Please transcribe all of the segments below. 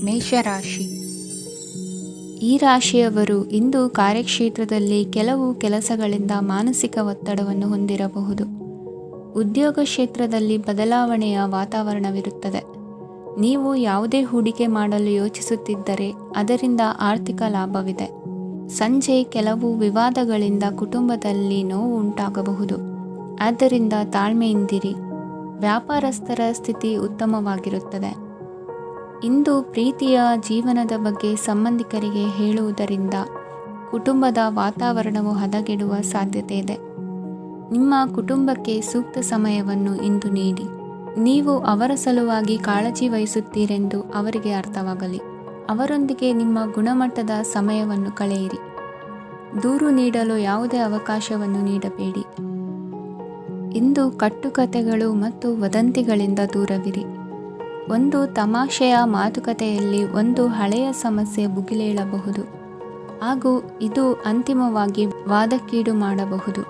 ಮೇಷರಾಶಿ. ಈ ರಾಶಿಯವರು ಇಂದು ಕಾರ್ಯಕ್ಷೇತ್ರದಲ್ಲಿ ಕೆಲವು ಕೆಲಸಗಳಿಂದ ಮಾನಸಿಕ ಒತ್ತಡವನ್ನು ಹೊಂದಿರಬಹುದು. ಉದ್ಯೋಗ ಕ್ಷೇತ್ರದಲ್ಲಿ ಬದಲಾವಣೆಯ ವಾತಾವರಣವಿರುತ್ತದೆ. ನೀವು ಯಾವುದೇ ಹೂಡಿಕೆ ಮಾಡಲು ಯೋಚಿಸುತ್ತಿದ್ದರೆ ಅದರಿಂದ ಆರ್ಥಿಕ ಲಾಭವಿದೆ. ಸಂಜೆ ಕೆಲವು ವಿವಾದಗಳಿಂದ ಕುಟುಂಬದಲ್ಲಿ ನೋವು ಉಂಟಾಗಬಹುದು. ಆದ್ದರಿಂದ ತಾಳ್ಮೆಯಿಂದಿರಿ. ವ್ಯಾಪಾರಸ್ಥರ ಸ್ಥಿತಿ ಉತ್ತಮವಾಗಿರುತ್ತದೆ. ಇಂದು ಪ್ರೀತಿಯ ಜೀವನದ ಬಗ್ಗೆ ಸಂಬಂಧಿಕರಿಗೆ ಹೇಳುವುದರಿಂದ ಕುಟುಂಬದ ವಾತಾವರಣವು ಹದಗೆಡುವ ಸಾಧ್ಯತೆ ಇದೆ. ನಿಮ್ಮ ಕುಟುಂಬಕ್ಕೆ ಸೂಕ್ತ ಸಮಯವನ್ನು ಇಂದು ನೀಡಿ. ನೀವು ಅವರ ಸಲುವಾಗಿ ಕಾಳಜಿ ವಹಿಸುತ್ತೀರೆಂದು ಅವರಿಗೆ ಅರ್ಥವಾಗಲಿ. ಅವರೊಂದಿಗೆ ನಿಮ್ಮ ಗುಣಮಟ್ಟದ ಸಮಯವನ್ನು ಕಳೆಯಿರಿ. ದೂರು ನೀಡಲು ಯಾವುದೇ ಅವಕಾಶವನ್ನು ನೀಡಬೇಡಿ. ಇಂದು ಕಟ್ಟುಕತೆಗಳು ಮತ್ತು ವದಂತಿಗಳಿಂದ ದೂರವಿರಿ. ಒಂದು ತಮಾಷೆಯ ಮಾತುಕತೆಯಲ್ಲಿ ಒಂದು ಹಳೆಯ ಸಮಸ್ಯೆ ಭುಗಿಲೇಳಬಹುದು ಹಾಗೂ ಇದು ಅಂತಿಮವಾಗಿ ವಾದಕ್ಕೀಡು ಮಾಡಬಹುದು.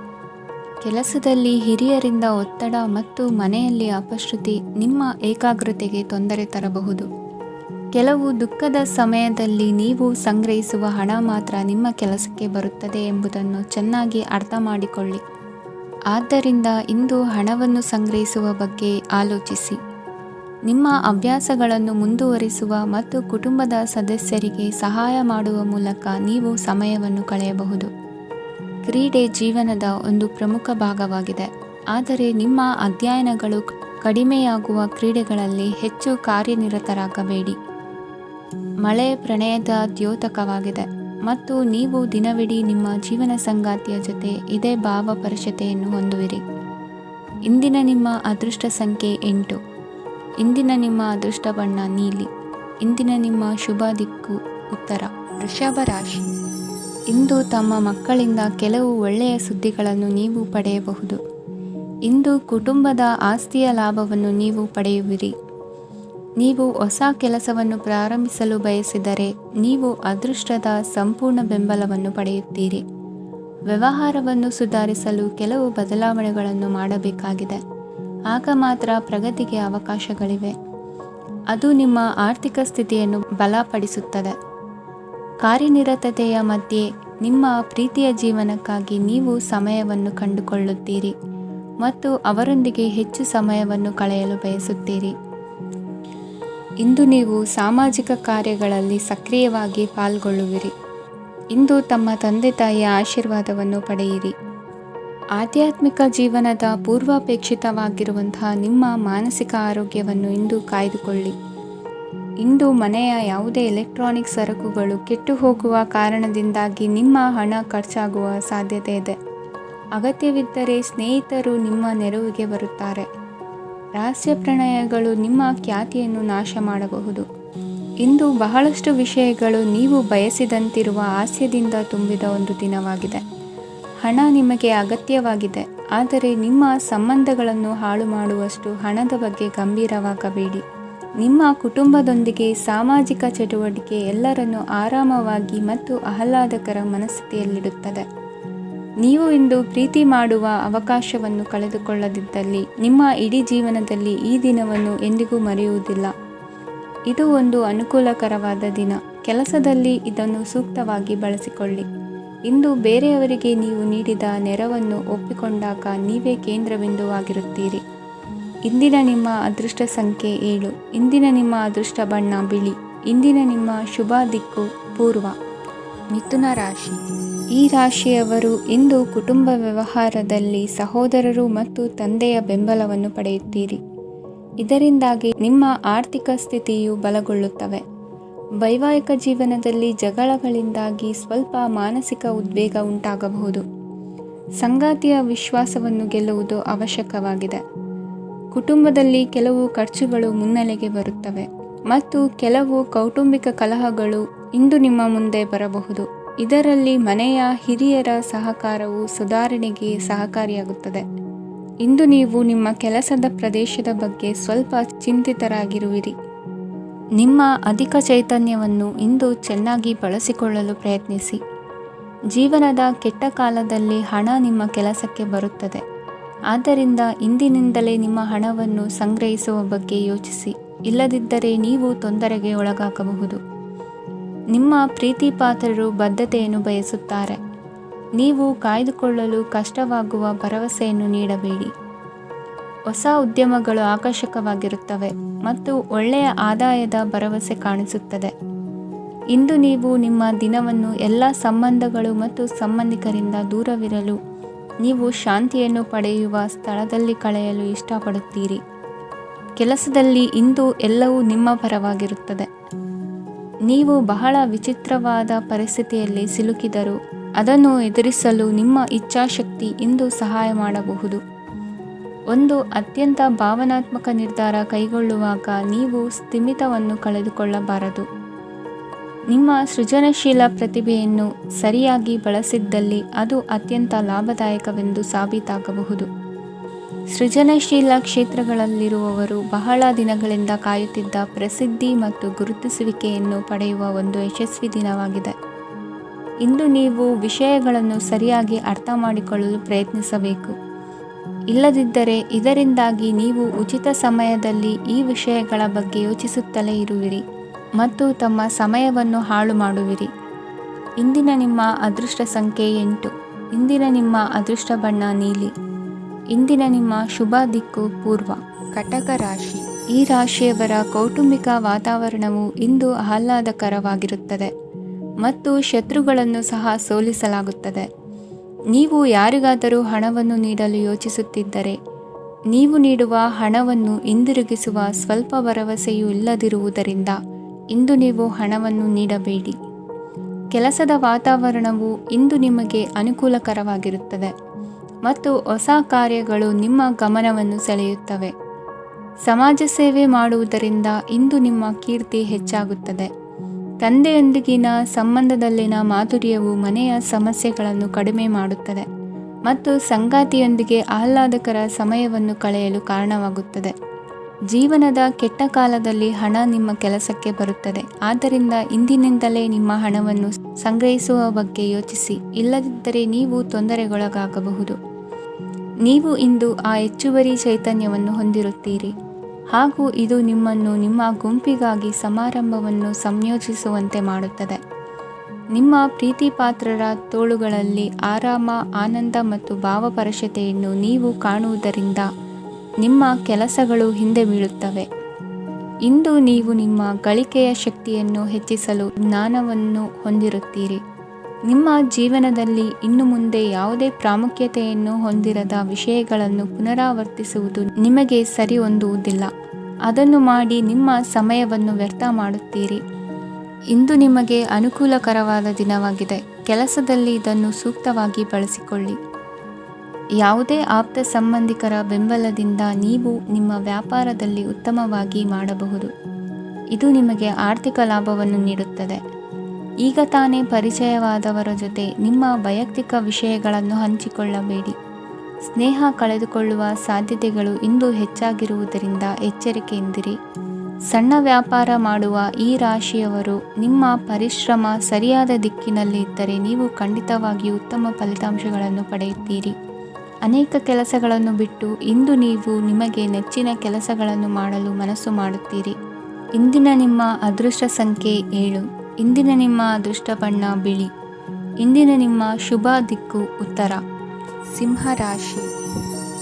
ಕೆಲಸದಲ್ಲಿ ಹಿರಿಯರಿಂದ ಒತ್ತಡ ಮತ್ತು ಮನೆಯಲ್ಲಿ ಅಪಶ್ರುತಿ ನಿಮ್ಮ ಏಕಾಗ್ರತೆಗೆ ತೊಂದರೆ ತರಬಹುದು. ಕೆಲವು ದುಃಖದ ಸಮಯದಲ್ಲಿ ನೀವು ಸಂಗ್ರಹಿಸುವ ಹಣ ಮಾತ್ರ ನಿಮ್ಮ ಕೆಲಸಕ್ಕೆ ಬರುತ್ತದೆ ಎಂಬುದನ್ನು ಚೆನ್ನಾಗಿ ಅರ್ಥ ಮಾಡಿಕೊಳ್ಳಿ. ಆದ್ದರಿಂದ ಇಂದು ಹಣವನ್ನು ಸಂಗ್ರಹಿಸುವ ಬಗ್ಗೆ ಆಲೋಚಿಸಿ. ನಿಮ್ಮ ಅಭ್ಯಾಸಗಳನ್ನು ಮುಂದುವರಿಸುವ ಮತ್ತು ಕುಟುಂಬದ ಸದಸ್ಯರಿಗೆ ಸಹಾಯ ಮಾಡುವ ಮೂಲಕ ನೀವು ಸಮಯವನ್ನು ಕಳೆಯಬಹುದು. ಕ್ರೀಡೆ ಜೀವನದ ಒಂದು ಪ್ರಮುಖ ಭಾಗವಾಗಿದೆ, ಆದರೆ ನಿಮ್ಮ ಅಧ್ಯಯನಗಳು ಕಡಿಮೆಯಾಗುವ ಕ್ರೀಡೆಗಳಲ್ಲಿ ಹೆಚ್ಚು ಕಾರ್ಯನಿರತರಾಗಬೇಡಿ. ಮಳೆ ಪ್ರಣಯದ ದ್ಯೋತಕವಾಗಿದೆ ಮತ್ತು ನೀವು ದಿನವಿಡೀ ನಿಮ್ಮ ಜೀವನ ಸಂಗಾತಿಯ ಜೊತೆ ಇದೇ ಭಾವಪರಶತೆಯನ್ನು ಹೊಂದುವಿರಿ. ಇಂದಿನ ನಿಮ್ಮ ಅದೃಷ್ಟ ಸಂಖ್ಯೆ 8. ಇಂದಿನ ನಿಮ್ಮ ಅದೃಷ್ಟ ಬಣ್ಣ ನೀಲಿ. ಇಂದಿನ ನಿಮ್ಮ ಶುಭ ದಿಕ್ಕು ಉತ್ತರ. ವೃಷಭ ರಾಶಿ. ಇಂದು ತಮ್ಮ ಮಕ್ಕಳಿಂದ ಕೆಲವು ಒಳ್ಳೆಯ ಸುದ್ದಿಗಳನ್ನು ನೀವು ಪಡೆಯಬಹುದು. ಇಂದು ಕುಟುಂಬದ ಆಸ್ತಿಯ ಲಾಭವನ್ನು ನೀವು ಪಡೆಯುವಿರಿ. ನೀವು ಹೊಸ ಕೆಲಸವನ್ನು ಪ್ರಾರಂಭಿಸಲು ಬಯಸಿದರೆ ನೀವು ಅದೃಷ್ಟದ ಸಂಪೂರ್ಣ ಬೆಂಬಲವನ್ನು ಪಡೆಯುತ್ತೀರಿ. ವ್ಯವಹಾರವನ್ನು ಸುಧಾರಿಸಲು ಕೆಲವು ಬದಲಾವಣೆಗಳನ್ನು ಮಾಡಬೇಕಾಗಿದೆ. ಆಗ ಮಾತ್ರ ಪ್ರಗತಿಗೆ ಅವಕಾಶಗಳಿವೆ. ಅದು ನಿಮ್ಮ ಆರ್ಥಿಕ ಸ್ಥಿತಿಯನ್ನು ಬಲಪಡಿಸುತ್ತದೆ. ಕಾರ್ಯನಿರತತೆಯ ಮಧ್ಯೆ ನಿಮ್ಮ ಪ್ರೀತಿಯ ಜೀವನಕ್ಕಾಗಿ ನೀವು ಸಮಯವನ್ನು ಕಂಡುಕೊಳ್ಳುತ್ತೀರಿ ಮತ್ತು ಅವರೊಂದಿಗೆ ಹೆಚ್ಚು ಸಮಯವನ್ನು ಕಳೆಯಲು ಬಯಸುತ್ತೀರಿ. ಇಂದು ನೀವು ಸಾಮಾಜಿಕ ಕಾರ್ಯಗಳಲ್ಲಿ ಸಕ್ರಿಯವಾಗಿ ಪಾಲ್ಗೊಳ್ಳುವಿರಿ. ಇಂದು ತಮ್ಮ ತಂದೆ ತಾಯಿಯ ಆಶೀರ್ವಾದವನ್ನು ಪಡೆಯಿರಿ. ಆಧ್ಯಾತ್ಮಿಕ ಜೀವನದ ಪೂರ್ವಾಪೇಕ್ಷಿತವಾಗಿರುವಂತಹ ನಿಮ್ಮ ಮಾನಸಿಕ ಆರೋಗ್ಯವನ್ನು ಇಂದು ಕಾಯ್ದುಕೊಳ್ಳಿ. ಇಂದು ಮನೆಯ ಯಾವುದೇ ಎಲೆಕ್ಟ್ರಾನಿಕ್ ಸರಕುಗಳು ಕೆಟ್ಟು ಹೋಗುವ ಕಾರಣದಿಂದಾಗಿ ನಿಮ್ಮ ಹಣ ಖರ್ಚಾಗುವ ಸಾಧ್ಯತೆ ಇದೆ. ಅಗತ್ಯವಿದ್ದರೆ ಸ್ನೇಹಿತರು ನಿಮ್ಮ ನೆರವಿಗೆ ಬರುತ್ತಾರೆ. ರಹಸ್ಯ ಪ್ರಣಯಗಳು ನಿಮ್ಮ ಖ್ಯಾತಿಯನ್ನು ನಾಶ ಮಾಡಬಹುದು. ಇಂದು ಬಹಳಷ್ಟು ವಿಷಯಗಳು ನೀವು ಬಯಸಿದಂತಿರುವ ಹಾಸ್ಯದಿಂದ ತುಂಬಿದ ಒಂದು ದಿನವಾಗಿದೆ. ಹಣ ನಿಮಗೆ ಅಗತ್ಯವಾಗಿದೆ, ಆದರೆ ನಿಮ್ಮ ಸಂಬಂಧಗಳನ್ನು ಹಾಳು ಮಾಡುವಷ್ಟು ಹಣದ ಬಗ್ಗೆ ಗಂಭೀರವಾಗಬೇಡಿ. ನಿಮ್ಮ ಕುಟುಂಬದೊಂದಿಗೆ ಸಾಮಾಜಿಕ ಚಟುವಟಿಕೆ ಎಲ್ಲರನ್ನೂ ಆರಾಮವಾಗಿ ಮತ್ತು ಆಹ್ಲಾದಕರ ಮನಸ್ಥಿತಿಯಲ್ಲಿಡುತ್ತದೆ. ನೀವು ಇಂದು ಪ್ರೀತಿ ಮಾಡುವ ಅವಕಾಶವನ್ನು ಕಳೆದುಕೊಳ್ಳದಿದ್ದಲ್ಲಿ ನಿಮ್ಮ ಇಡೀ ಜೀವನದಲ್ಲಿ ಈ ದಿನವನ್ನು ಎಂದಿಗೂ ಮರೆಯುವುದಿಲ್ಲ. ಇದು ಒಂದು ಅನುಕೂಲಕರವಾದ ದಿನ. ಕೆಲಸದಲ್ಲಿ ಇದನ್ನು ಸೂಕ್ತವಾಗಿ ಬಳಸಿಕೊಳ್ಳಿ. ಇಂದು ಬೇರೆಯವರಿಗೆ ನೀವು ನೀಡಿದ ನೆರವನ್ನು ಒಪ್ಪಿಕೊಂಡಾಗ ನೀವೇ ಕೇಂದ್ರಬಿಂದುವಾಗಿರುತ್ತೀರಿ. ಇಂದಿನ ನಿಮ್ಮ ಅದೃಷ್ಟ ಸಂಖ್ಯೆ 7. ಇಂದಿನ ನಿಮ್ಮ ಅದೃಷ್ಟ ಬಣ್ಣ ಬಿಳಿ. ಇಂದಿನ ನಿಮ್ಮ ಶುಭ ದಿಕ್ಕು ಪೂರ್ವ. ಮಿಥುನ ರಾಶಿ. ಈ ರಾಶಿಯವರು ಇಂದು ಕುಟುಂಬ ವ್ಯವಹಾರದಲ್ಲಿ ಸಹೋದರರು ಮತ್ತು ತಂದೆಯ ಬೆಂಬಲವನ್ನು ಪಡೆಯುತ್ತೀರಿ. ಇದರಿಂದಾಗಿ ನಿಮ್ಮ ಆರ್ಥಿಕ ಸ್ಥಿತಿಯು ಬಲಗೊಳ್ಳುತ್ತವೆ. ವೈವಾಹಿಕ ಜೀವನದಲ್ಲಿ ಜಗಳಗಳಿಂದಾಗಿ ಸ್ವಲ್ಪ ಮಾನಸಿಕ ಉದ್ವೇಗ ಉಂಟಾಗಬಹುದು. ಸಂಗಾತಿಯ ವಿಶ್ವಾಸವನ್ನು ಗೆಲ್ಲುವುದು ಅವಶ್ಯಕವಾಗಿದೆ. ಕುಟುಂಬದಲ್ಲಿ ಕೆಲವು ಖರ್ಚುಗಳು ಮುನ್ನೆಲೆಗೆ ಬರುತ್ತವೆ ಮತ್ತು ಕೆಲವು ಕೌಟುಂಬಿಕ ಕಲಹಗಳು ಇಂದು ನಿಮ್ಮ ಮುಂದೆ ಬರಬಹುದು. ಇದರಲ್ಲಿ ಮನೆಯ ಹಿರಿಯರ ಸಹಕಾರವು ಸುಧಾರಣೆಗೆ ಸಹಕಾರಿಯಾಗುತ್ತದೆ. ಇಂದು ನೀವು ನಿಮ್ಮ ಕೆಲಸದ ಪ್ರದೇಶದ ಬಗ್ಗೆ ಸ್ವಲ್ಪ ಚಿಂತಿತರಾಗಿರುವಿರಿ. ನಿಮ್ಮ ಅಧಿಕ ಚೈತನ್ಯವನ್ನು ಇಂದು ಚೆನ್ನಾಗಿ ಬಳಸಿಕೊಳ್ಳಲು ಪ್ರಯತ್ನಿಸಿ. ಜೀವನದ ಕೆಟ್ಟ ಕಾಲದಲ್ಲಿ ಹಣ ನಿಮ್ಮ ಕೆಲಸಕ್ಕೆ ಬರುತ್ತದೆ. ಆದ್ದರಿಂದ ಇಂದಿನಿಂದಲೇ ನಿಮ್ಮ ಹಣವನ್ನು ಸಂಗ್ರಹಿಸುವ ಬಗ್ಗೆ ಯೋಚಿಸಿ. ಇಲ್ಲದಿದ್ದರೆ ನೀವು ತೊಂದರೆಗೆ ಒಳಗಾಗಬಹುದು. ನಿಮ್ಮ ಪ್ರೀತಿ ಪಾತ್ರರು ಬದ್ಧತೆಯನ್ನು ಬಯಸುತ್ತಾರೆ. ನೀವು ಕಾಯ್ದುಕೊಳ್ಳಲು ಕಷ್ಟವಾಗುವ ಭರವಸೆಯನ್ನು ನೀಡಬೇಡಿ. ಹೊಸ ಉದ್ಯಮಗಳು ಆಕರ್ಷಕವಾಗಿರುತ್ತವೆ ಮತ್ತು ಒಳ್ಳೆಯ ಆದಾಯದ ಭರವಸೆ ಕಾಣಿಸುತ್ತದೆ. ಇಂದು ನೀವು ನಿಮ್ಮ ದಿನವನ್ನು ಎಲ್ಲ ಸಂಬಂಧಗಳು ಮತ್ತು ಸಂಬಂಧಿಕರಿಂದ ದೂರವಿರಲು ನೀವು ಶಾಂತಿಯನ್ನು ಪಡೆಯುವ ಸ್ಥಳದಲ್ಲಿ ಕಳೆಯಲು ಇಷ್ಟಪಡುತ್ತೀರಿ. ಕೆಲಸದಲ್ಲಿ ಇಂದು ಎಲ್ಲವೂ ನಿಮ್ಮ ಪರವಾಗಿರುತ್ತದೆ. ನೀವು ಬಹಳ ವಿಚಿತ್ರವಾದ ಪರಿಸ್ಥಿತಿಯಲ್ಲಿ ಸಿಲುಕಿದರೂ ಅದನ್ನು ಎದುರಿಸಲು ನಿಮ್ಮ ಇಚ್ಛಾಶಕ್ತಿ ಇಂದು ಸಹಾಯ ಮಾಡಬಹುದು. ಒಂದು ಅತ್ಯಂತ ಭಾವನಾತ್ಮಕ ನಿರ್ಧಾರ ಕೈಗೊಳ್ಳುವಾಗ ನೀವು ಸ್ಥಿಮಿತವನ್ನು ಕಳೆದುಕೊಳ್ಳಬಾರದು. ನಿಮ್ಮ ಸೃಜನಶೀಲ ಪ್ರತಿಭೆಯನ್ನು ಸರಿಯಾಗಿ ಬಳಸಿದ್ದಲ್ಲಿ ಅದು ಅತ್ಯಂತ ಲಾಭದಾಯಕವೆಂದು ಸಾಬೀತಾಗಬಹುದು. ಸೃಜನಶೀಲ ಕ್ಷೇತ್ರಗಳಲ್ಲಿರುವವರು ಬಹಳ ದಿನಗಳಿಂದ ಕಾಯುತ್ತಿದ್ದ ಪ್ರಸಿದ್ಧಿ ಮತ್ತು ಗುರುತಿಸುವಿಕೆಯನ್ನು ಪಡೆಯುವ ಒಂದು ಯಶಸ್ವಿ ದಿನವಾಗಿದೆ. ಇಂದು ನೀವು ವಿಷಯಗಳನ್ನು ಸರಿಯಾಗಿ ಅರ್ಥ ಮಾಡಿಕೊಳ್ಳಲು ಪ್ರಯತ್ನಿಸಬೇಕು. ಇಲ್ಲದಿದ್ದರೆ ಇದರಿಂದಾಗಿ ನೀವು ಉಚಿತ ಸಮಯದಲ್ಲಿ ಈ ವಿಷಯಗಳ ಬಗ್ಗೆ ಯೋಚಿಸುತ್ತಲೇ ಇರುವಿರಿ ಮತ್ತು ತಮ್ಮ ಸಮಯವನ್ನು ಹಾಳು ಮಾಡುವಿರಿ. ಇಂದಿನ ನಿಮ್ಮ ಅದೃಷ್ಟ ಸಂಖ್ಯೆ 8. ಇಂದಿನ ನಿಮ್ಮ ಅದೃಷ್ಟ ಬಣ್ಣ ನೀಲಿ. ಇಂದಿನ ನಿಮ್ಮ ಶುಭ ದಿಕ್ಕು ಪೂರ್ವ. ಕಟಕ ರಾಶಿ. ಈ ರಾಶಿಯವರ ಕೌಟುಂಬಿಕ ವಾತಾವರಣವು ಇಂದು ಆಹ್ಲಾದಕರವಾಗಿರುತ್ತದೆ ಮತ್ತು ಶತ್ರುಗಳನ್ನು ಸಹ ಸೋಲಿಸಲಾಗುತ್ತದೆ. ನೀವು ಯಾರಿಗಾದರೂ ಹಣವನ್ನು ನೀಡಲು ಯೋಚಿಸುತ್ತಿದ್ದರೆ ನೀವು ನೀಡುವ ಹಣವನ್ನು ಹಿಂದಿರುಗಿಸುವ ಸ್ವಲ್ಪ ಭರವಸೆಯೂ ಇಲ್ಲದಿರುವುದರಿಂದ ಇಂದು ನೀವು ಹಣವನ್ನು ನೀಡಬೇಡಿ. ಕೆಲಸದ ವಾತಾವರಣವು ಇಂದು ನಿಮಗೆ ಅನುಕೂಲಕರವಾಗಿರುತ್ತದೆ ಮತ್ತು ಹೊಸ ಕಾರ್ಯಗಳು ನಿಮ್ಮ ಗಮನವನ್ನು ಸೆಳೆಯುತ್ತವೆ. ಸಮಾಜ ಸೇವೆ ಮಾಡುವುದರಿಂದ ಇಂದು ನಿಮ್ಮ ಕೀರ್ತಿ ಹೆಚ್ಚಾಗುತ್ತದೆ. ತಂದೆಯೊಂದಿಗಿನ ಸಂಬಂಧದಲ್ಲಿನ ಮಾಧುರ್ಯವು ಮನೆಯ ಸಮಸ್ಯೆಗಳನ್ನು ಕಡಿಮೆ ಮಾಡುತ್ತದೆ ಮತ್ತು ಸಂಗಾತಿಯೊಂದಿಗೆ ಆಹ್ಲಾದಕರ ಸಮಯವನ್ನು ಕಳೆಯಲು ಕಾರಣವಾಗುತ್ತದೆ. ಜೀವನದ ಕೆಟ್ಟ ಕಾಲದಲ್ಲಿ ಹಣ ನಿಮ್ಮ ಕೆಲಸಕ್ಕೆ ಬರುತ್ತದೆ. ಆದ್ದರಿಂದ ಇಂದಿನಿಂದಲೇ ನಿಮ್ಮ ಹಣವನ್ನು ಸಂಗ್ರಹಿಸುವ ಬಗ್ಗೆ ಯೋಚಿಸಿ. ಇಲ್ಲದಿದ್ದರೆ ನೀವು ತೊಂದರೆಗೊಳಗಾಗಬಹುದು. ನೀವು ಇಂದು ಆ ಹೆಚ್ಚುವರಿ ಚೈತನ್ಯವನ್ನು ಹೊಂದಿರುತ್ತೀರಿ ಹಾಗೂ ಇದು ನಿಮ್ಮನ್ನು ನಿಮ್ಮ ಗುಂಪಿಗಾಗಿ ಸಮಾರಂಭವನ್ನು ಸಂಯೋಜಿಸುವಂತೆ ಮಾಡುತ್ತದೆ. ನಿಮ್ಮ ಪ್ರೀತಿ ಪಾತ್ರರ ತೋಳುಗಳಲ್ಲಿ ಆರಾಮ, ಆನಂದ ಮತ್ತು ಭಾವಪರಶತೆಯನ್ನು ನೀವು ಕಾಣುವುದರಿಂದ ನಿಮ್ಮ ಕೆಲಸಗಳು ಹಿಂದೆ ಬೀಳುತ್ತವೆ. ಇಂದು ನೀವು ನಿಮ್ಮ ಗಳಿಕೆಯ ಶಕ್ತಿಯನ್ನು ಹೆಚ್ಚಿಸಲು ಜ್ಞಾನವನ್ನು ಹೊಂದಿರುತ್ತೀರಿ. ನಿಮ್ಮ ಜೀವನದಲ್ಲಿ ಇನ್ನು ಮುಂದೆ ಯಾವುದೇ ಪ್ರಾಮುಖ್ಯತೆಯನ್ನು ಹೊಂದಿರದ ವಿಷಯಗಳನ್ನು ಪುನರಾವರ್ತಿಸುವುದು ನಿಮಗೆ ಸರಿ ಹೊಂದುವುದಿಲ್ಲ. ಅದನ್ನು ಮಾಡಿ ನಿಮ್ಮ ಸಮಯವನ್ನು ವ್ಯರ್ಥ ಮಾಡುತ್ತೀರಿ. ಇಂದು ನಿಮಗೆ ಅನುಕೂಲಕರವಾದ ದಿನವಾಗಿದೆ. ಕೆಲಸದಲ್ಲಿ ಇದನ್ನು ಸೂಕ್ತವಾಗಿ ಬಳಸಿಕೊಳ್ಳಿ. ಯಾವುದೇ ಆಪ್ತ ಸಂಬಂಧಿಕರ ಬೆಂಬಲದಿಂದ ನೀವು ನಿಮ್ಮ ವ್ಯಾಪಾರದಲ್ಲಿ ಉತ್ತಮವಾಗಿ ಮಾಡಬಹುದು. ಇದು ನಿಮಗೆ ಆರ್ಥಿಕ ಲಾಭವನ್ನು ನೀಡುತ್ತದೆ. ಈಗ ತಾನೇ ಪರಿಚಯವಾದವರ ಜೊತೆ ನಿಮ್ಮ ವೈಯಕ್ತಿಕ ವಿಷಯಗಳನ್ನು ಹಂಚಿಕೊಳ್ಳಬೇಡಿ. ಸ್ನೇಹ ಕಳೆದುಕೊಳ್ಳುವ ಸಾಧ್ಯತೆಗಳು ಇಂದು ಹೆಚ್ಚಾಗಿರುವುದರಿಂದ ಎಚ್ಚರಿಕೆಯಿಂದಿರಿ. ಸಣ್ಣ ವ್ಯಾಪಾರ ಮಾಡುವ ಈ ರಾಶಿಯವರು ನಿಮ್ಮ ಪರಿಶ್ರಮ ಸರಿಯಾದ ದಿಕ್ಕಿನಲ್ಲಿ ಇದ್ದರೆ ನೀವು ಖಂಡಿತವಾಗಿಯೂ ಉತ್ತಮ ಫಲಿತಾಂಶಗಳನ್ನು ಪಡೆಯುತ್ತೀರಿ. ಅನೇಕ ಕೆಲಸಗಳನ್ನು ಬಿಟ್ಟು ಇಂದು ನೀವು ನಿಮಗೆ ನೆಚ್ಚಿನ ಕೆಲಸಗಳನ್ನು ಮಾಡಲು ಮನಸ್ಸು ಮಾಡುತ್ತೀರಿ. ಇಂದಿನ ನಿಮ್ಮ ಅದೃಷ್ಟ ಸಂಖ್ಯೆ 7. ಇಂದಿನ ನಿಮ್ಮ ಅದೃಷ್ಟ ಬಣ್ಣ ಬಿಳಿ. ಇಂದಿನ ನಿಮ್ಮ ಶುಭ ದಿಕ್ಕು ಉತ್ತರ. ಸಿಂಹ ರಾಶಿ.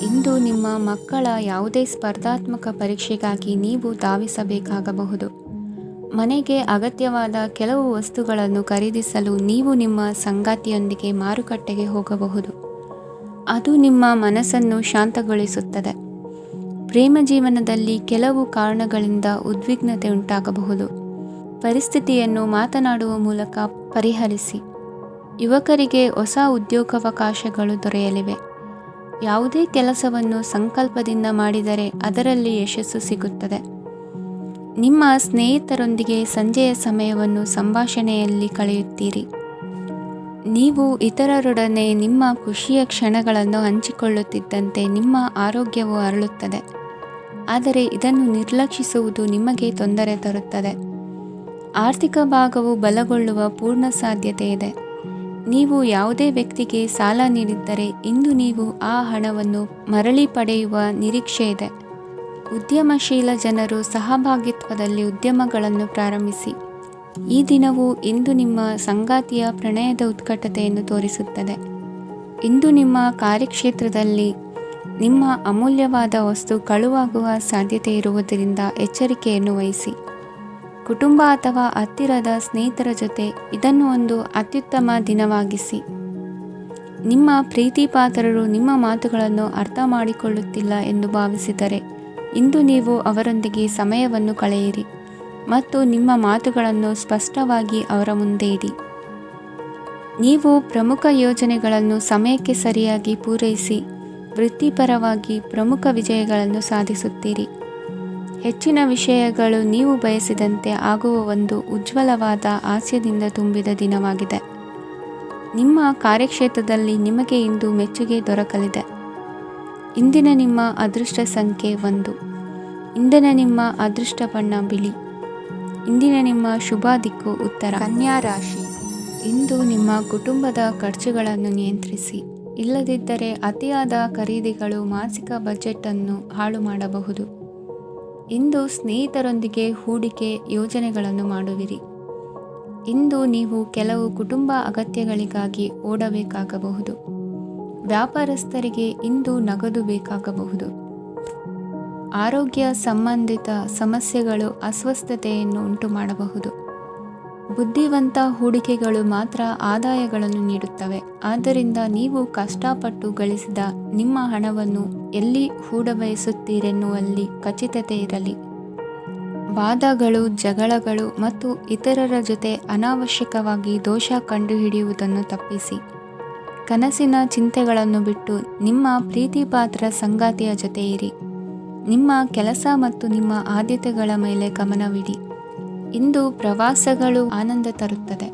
ಇಂದು ನಿಮ್ಮ ಮಕ್ಕಳ ಯಾವುದೇ ಸ್ಪರ್ಧಾತ್ಮಕ ಪರೀಕ್ಷೆಗಾಗಿ ನೀವು ಧಾವಿಸಬೇಕಾಗಬಹುದು. ಮನೆಗೆ ಅಗತ್ಯವಾದ ಕೆಲವು ವಸ್ತುಗಳನ್ನು ಖರೀದಿಸಲು ನೀವು ನಿಮ್ಮ ಸಂಗಾತಿಯೊಂದಿಗೆ ಮಾರುಕಟ್ಟೆಗೆ ಹೋಗಬಹುದು. ಅದು ನಿಮ್ಮ ಮನಸ್ಸನ್ನು ಶಾಂತಗೊಳಿಸುತ್ತದೆ. ಪ್ರೇಮ ಜೀವನದಲ್ಲಿ ಕೆಲವು ಕಾರಣಗಳಿಂದ ಉದ್ವಿಗ್ನತೆ ಉಂಟಾಗಬಹುದು. ಪರಿಸ್ಥಿತಿಯನ್ನು ಮಾತನಾಡುವ ಮೂಲಕ ಪರಿಹರಿಸಿ. ಯುವಕರಿಗೆ ಹೊಸ ಉದ್ಯೋಗಾವಕಾಶಗಳು ದೊರೆಯಲಿವೆ. ಯಾವುದೇ ಕೆಲಸವನ್ನು ಸಂಕಲ್ಪದಿಂದ ಮಾಡಿದರೆ ಅದರಲ್ಲಿ ಯಶಸ್ಸು ಸಿಗುತ್ತದೆ. ನಿಮ್ಮ ಸ್ನೇಹಿತರೊಂದಿಗೆ ಸಂಜೆಯ ಸಮಯವನ್ನು ಸಂಭಾಷಣೆಯಲ್ಲಿ ಕಳೆಯುತ್ತೀರಿ. ನೀವು ಇತರರೊಡನೆ ನಿಮ್ಮ ಖುಷಿಯ ಕ್ಷಣಗಳನ್ನು ಹಂಚಿಕೊಳ್ಳುತ್ತಿದ್ದಂತೆ ನಿಮ್ಮ ಆರೋಗ್ಯವು ಅರಳುತ್ತದೆ. ಆದರೆ ಇದನ್ನು ನಿರ್ಲಕ್ಷಿಸುವುದು ನಿಮಗೆ ತೊಂದರೆ ತರುತ್ತದೆ. ಆರ್ಥಿಕ ಭಾಗವು ಬಲಗೊಳ್ಳುವ ಪೂರ್ಣ ಸಾಧ್ಯತೆ ಇದೆ. ನೀವು ಯಾವುದೇ ವ್ಯಕ್ತಿಗೆ ಸಾಲ ನೀಡಿದ್ದರೆ ಇಂದು ನೀವು ಆ ಹಣವನ್ನು ಮರಳಿ ಪಡೆಯುವ ನಿರೀಕ್ಷೆ ಇದೆ. ಉದ್ಯಮಶೀಲ ಜನರು ಸಹಭಾಗಿತ್ವದಲ್ಲಿ ಉದ್ಯಮಗಳನ್ನು ಪ್ರಾರಂಭಿಸಿ. ಈ ದಿನವು ಇಂದು ನಿಮ್ಮ ಸಂಗಾತಿಯ ಪ್ರಣಯದ ಉತ್ಕಟತೆಯನ್ನು ತೋರಿಸುತ್ತದೆ. ಇಂದು ನಿಮ್ಮ ಕಾರ್ಯಕ್ಷೇತ್ರದಲ್ಲಿ ನಿಮ್ಮ ಅಮೂಲ್ಯವಾದ ವಸ್ತು ಕಳುವಾಗುವ ಸಾಧ್ಯತೆ ಇರುವುದರಿಂದ ಎಚ್ಚರಿಕೆಯನ್ನು ವಹಿಸಿ. ಕುಟುಂಬ ಅಥವಾ ಹತ್ತಿರದ ಸ್ನೇಹಿತರ ಜೊತೆ ಇದನ್ನು ಒಂದು ಅತ್ಯುತ್ತಮ ದಿನವಾಗಿಸಿ. ನಿಮ್ಮ ಪ್ರೀತಿಪಾತ್ರರು ನಿಮ್ಮ ಮಾತುಗಳನ್ನು ಅರ್ಥ ಮಾಡಿಕೊಳ್ಳುತ್ತಿಲ್ಲ ಎಂದು ಭಾವಿಸಿದರೆ ಇಂದು ನೀವು ಅವರೊಂದಿಗೆ ಸಮಯವನ್ನು ಕಳೆಯಿರಿ ಮತ್ತು ನಿಮ್ಮ ಮಾತುಗಳನ್ನು ಸ್ಪಷ್ಟವಾಗಿ ಅವರ ಮುಂದೆ ಇಡಿ. ನೀವು ಪ್ರಮುಖ ಯೋಜನೆಗಳನ್ನು ಸಮಯಕ್ಕೆ ಸರಿಯಾಗಿ ಪೂರೈಸಿ ವೃತ್ತಿಪರವಾಗಿ ಪ್ರಮುಖ ವಿಜಯಗಳನ್ನು ಸಾಧಿಸುತ್ತೀರಿ. ಹೆಚ್ಚಿನ ವಿಷಯಗಳು ನೀವು ಬಯಸಿದಂತೆ ಆಗುವ ಒಂದು ಉಜ್ವಲವಾದ ಹಾಸ್ಯದಿಂದ ತುಂಬಿದ ದಿನವಾಗಿದೆ. ನಿಮ್ಮ ಕಾರ್ಯಕ್ಷೇತ್ರದಲ್ಲಿ ನಿಮಗೆ ಇಂದು ಮೆಚ್ಚುಗೆ ದೊರಕಲಿದೆ. ಇಂದಿನ ನಿಮ್ಮ ಅದೃಷ್ಟ ಸಂಖ್ಯೆ 1. ಇಂದಿನ ನಿಮ್ಮ ಅದೃಷ್ಟ ಬಣ್ಣ ಬಿಳಿ. ಇಂದಿನ ನಿಮ್ಮ ಶುಭ ದಿಕ್ಕು ಉತ್ತರ. ಕನ್ಯಾ ರಾಶಿ. ಇಂದು ನಿಮ್ಮ ಕುಟುಂಬದ ಖರ್ಚುಗಳನ್ನು ನಿಯಂತ್ರಿಸಿ. ಇಲ್ಲದಿದ್ದರೆ ಅತಿಯಾದ ಖರೀದಿಗಳು ಮಾಸಿಕ ಬಜೆಟನ್ನು ಹಾಳು ಮಾಡಬಹುದು. ಇಂದು ಸ್ನೇಹಿತರೊಂದಿಗೆ ಹೂಡಿಕೆ ಯೋಜನೆಗಳನ್ನು ಮಾಡುವಿರಿ. ಇಂದು ನೀವು ಕೆಲವು ಕುಟುಂಬ ಅಗತ್ಯಗಳಿಗಾಗಿ ಓಡಬೇಕಾಗಬಹುದು. ವ್ಯಾಪಾರಸ್ಥರಿಗೆ ಇಂದು ನಗದು ಬೇಕಾಗಬಹುದು. ಆರೋಗ್ಯ ಸಂಬಂಧಿತ ಸಮಸ್ಯೆಗಳು ಅಸ್ವಸ್ಥತೆಯನ್ನು ಉಂಟುಮಾಡಬಹುದು. ಬುದ್ಧಿವಂತ ಹೂಡಿಕೆಗಳು ಮಾತ್ರ ಆದಾಯಗಳನ್ನು ನೀಡುತ್ತವೆ. ಆದ್ದರಿಂದ ನೀವು ಕಷ್ಟಪಟ್ಟು ಗಳಿಸಿದ ನಿಮ್ಮ ಹಣವನ್ನು ಎಲ್ಲಿ ಹೂಡಬಯಸುತ್ತೀರೆನ್ನುವಲ್ಲಿ ಖಚಿತತೆ ಇರಲಿ. ವಾದಗಳು, ಜಗಳಗಳು ಮತ್ತು ಇತರರ ಜೊತೆ ಅನಾವಶ್ಯಕವಾಗಿ ದೋಷ ಕಂಡುಹಿಡಿಯುವುದನ್ನು ತಪ್ಪಿಸಿ. ಕನಸಿನ ಚಿಂತೆಗಳನ್ನು ಬಿಟ್ಟು ನಿಮ್ಮ ಪ್ರೀತಿಪಾತ್ರ ಸಂಗಾತಿಯ ಜೊತೆ ಇರಿ. ನಿಮ್ಮ ಕೆಲಸ ಮತ್ತು ನಿಮ್ಮ ಆದ್ಯತೆಗಳ ಮೇಲೆ ಗಮನವಿಡಿ. ಇಂದು ಪ್ರವಾಸಗಳು ಆನಂದ ತರುತ್ತದೆ.